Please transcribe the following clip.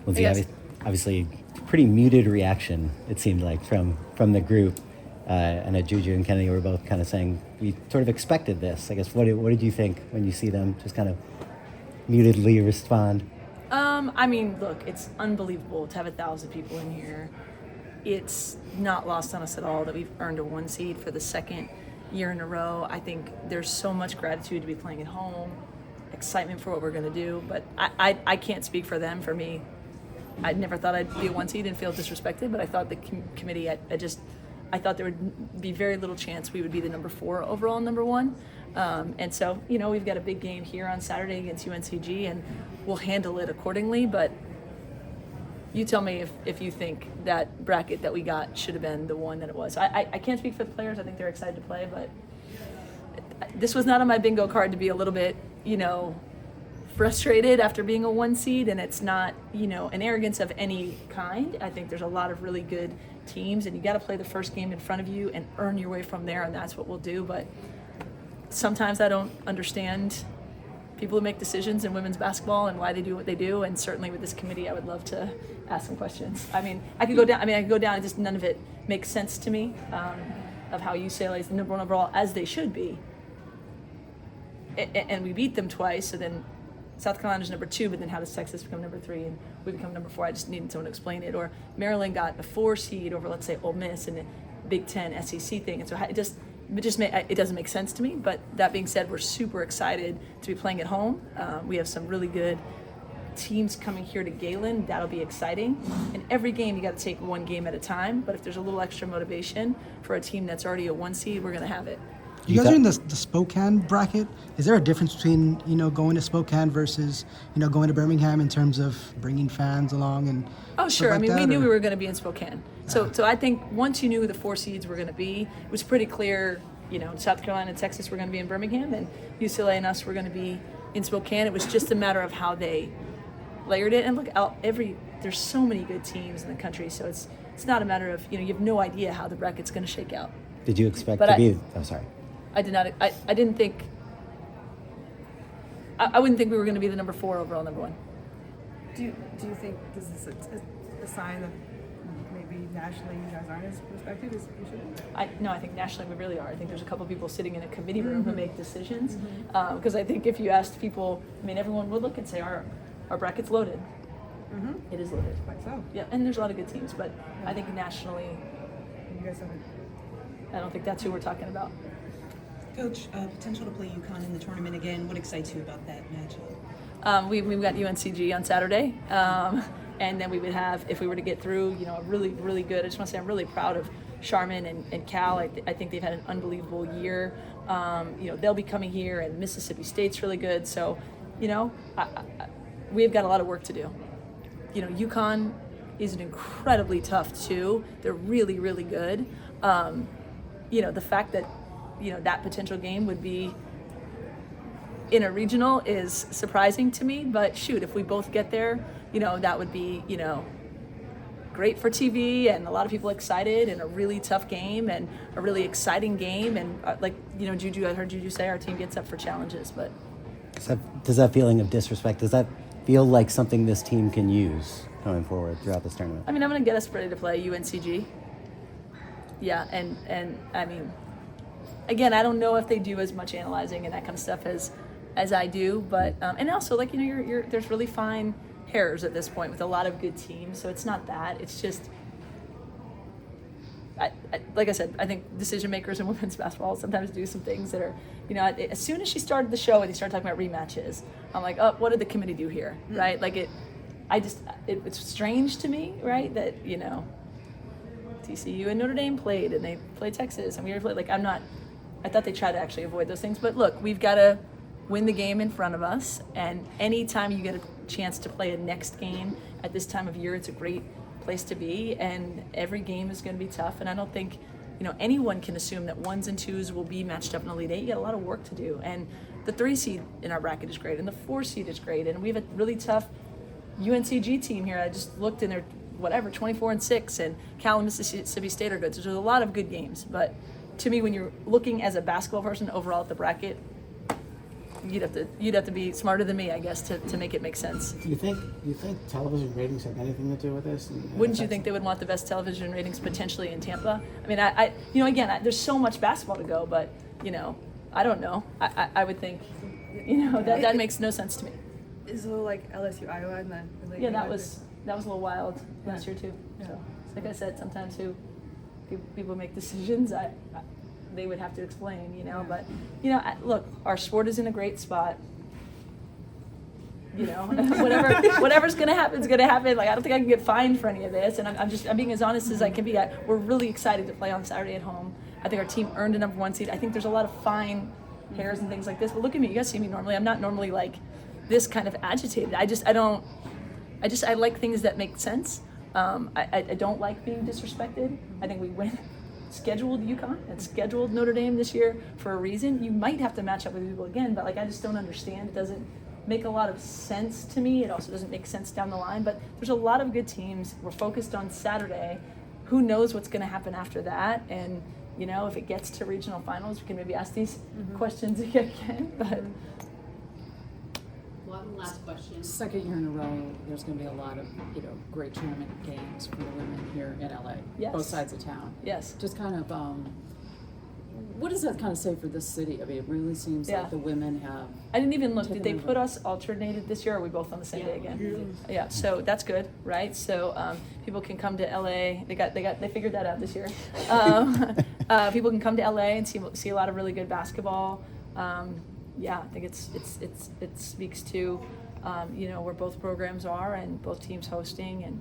Lindsay, Yes. obviously, pretty muted reaction, it seemed like, from the group. And Juju and Kennedy were both kind of saying, we sort of expected this. I guess, what did you think when you see them just kind of mutedly respond? I mean, look, it's unbelievable to have 1,000 people in here. It's not lost on us at all that we've earned a 1 seed for the second year in a row. I think there's so much gratitude to be playing at home, excitement for what we're going to do. But I can't speak for them. For me, I never thought I'd be a 1 seed and feel disrespected, but I thought the committee, I thought there would be very little chance we would be the number 4 overall, number 1. And so, we've got a big game here on Saturday against UNCG, and we'll handle it accordingly. But you tell me if you think that bracket that we got should have been the one that it was. I can't speak for the players. I think they're excited to play, but this was not on my bingo card to be a little bit, frustrated after being a 1 seed, and it's not, an arrogance of any kind. I think there's a lot of really good teams, and you got to play the first game in front of you and earn your way from there, and that's what we'll do. But sometimes I don't understand people who make decisions in women's basketball and why they do what they do, and certainly with this committee, I would love to ask some questions. I could go down, and just none of it makes sense to me, of how UCLA is the number 1 overall, as they should be. And we beat them twice, so then South Carolina's number 2, but then how does Texas become number 3 and we become number 4? I just needed someone to explain it. Or Maryland got a 4 seed over, let's say, Ole Miss in the Big Ten SEC thing, and so it doesn't make sense to me. But that being said, we're super excited to be playing at home. We have some really good teams coming here to Galen. That'll be exciting. And every game, you got to take one game at a time. But if there's a little extra motivation for a team that's already a 1 seed, we're going to have it. You guys are in the Spokane bracket. Is there a difference between, going to Spokane versus, going to Birmingham in terms of bringing fans along and Oh, sure. Like we knew we were going to be in Spokane. So I think once you knew who the 4 seeds were going to be, it was pretty clear, South Carolina and Texas were going to be in Birmingham, and UCLA and us were going to be in Spokane. It was just a matter of how they layered it. And look, there's so many good teams in the country, so it's not a matter of, you have no idea how the bracket's going to shake out. Did you expect to be? Oh, sorry. I did not. I didn't think. I wouldn't think we were going to be the number 4 overall, number 1. Do you think this is a sign that maybe nationally you guys aren't as respected as you should? No, I think nationally we really are. I think there's a couple people sitting in a committee room who make decisions. Because I think if you asked people, everyone would look and say our bracket's loaded. It is loaded. Quite so. Yeah, and there's a lot of good teams, but I think nationally, You guys haven't. I don't think that's who we're talking about. Coach, potential to play UConn in the tournament again. What excites you about that matchup? We've got UNCG on Saturday, and then we would have, if we were to get through, a really, really good. I just want to say I'm really proud of Charmin and Cal. I think they've had an unbelievable year. They'll be coming here, and Mississippi State's really good. So, we've got a lot of work to do. UConn is an incredibly tough 2. They're really, really good. The fact that that potential game would be in a regional is surprising to me, but shoot, if we both get there, that would be, great for TV and a lot of people excited, and a really tough game and a really exciting game. And Juju, I heard Juju say our team gets up for challenges, but. Does that feeling of disrespect, does that feel like something this team can use going forward throughout this tournament? I'm going to get us ready to play UNCG. Yeah, and again, I don't know if they do as much analyzing and that kind of stuff as I do, but and also there's really fine hairs at this point with a lot of good teams, so it's not that. It's just, like I said, I think decision makers in women's basketball sometimes do some things that are, as soon as she started the show and they started talking about rematches, I'm like, oh, what did the committee do here, right? It's strange to me, right, that TCU and Notre Dame played, and they played Texas, and we played. I thought they tried to actually avoid those things. But look, we've got to win the game in front of us, and anytime you get a chance to play a next game at this time of year, it's a great place to be, and every game is going to be tough, and I don't think, anyone can assume that 1s and 2s will be matched up in Elite 8. You got a lot of work to do, and the 3 seed in our bracket is great, and the 4 seed is great, and we have a really tough UNCG team here. I just looked, and they're 24-6, and Cal and Mississippi State are good. So there's a lot of good games. But to me, when you're looking as a basketball person overall at the bracket, you'd have to be smarter than me, I guess, to make it make sense. Do you think television ratings have anything to do with this? And Wouldn't you think they would want the best television ratings potentially in Tampa? I mean, I again, there's so much basketball to go, but I don't know. I would think, that makes no sense to me. Is a little like LSU Iowa and then Yeah, that was a little wild last year too. So, like I said, sometimes people make decisions. They would have to explain, But look, our sport is in a great spot. Whatever's gonna happen is gonna happen. Like, I don't think I can get fined for any of this, and I'm being as honest as I can be. We're really excited to play on Saturday at home. I think our team earned a #1 seed. I think there's a lot of fine hairs and things like this. But look at me, you guys see me normally. I'm not normally like this kind of agitated. I like things that make sense. I don't like being disrespected. I think we went scheduled UConn and scheduled Notre Dame this year for a reason. You might have to match up with people again, but I just don't understand. It doesn't make a lot of sense to me. It also doesn't make sense down the line, but there's a lot of good teams. We're focused on Saturday. Who knows what's going to happen after that? And if it gets to regional finals, we can maybe ask these questions again, but One last question. Second year in a row, there's going to be a lot of, great tournament games for the women here in LA. Yes. Both sides of town. yes. Just kind of, what does that kind of say for this city? I mean, it really seems Yeah. like the women have. I didn't even look. Did Taken they over. put us alternated this year, or are we both on the same day again? Yeah, so that's good, right? So people can come to LA. They figured that out this year. People can come to LA and see a lot of really good basketball. I think it speaks to where both programs are and both teams hosting, and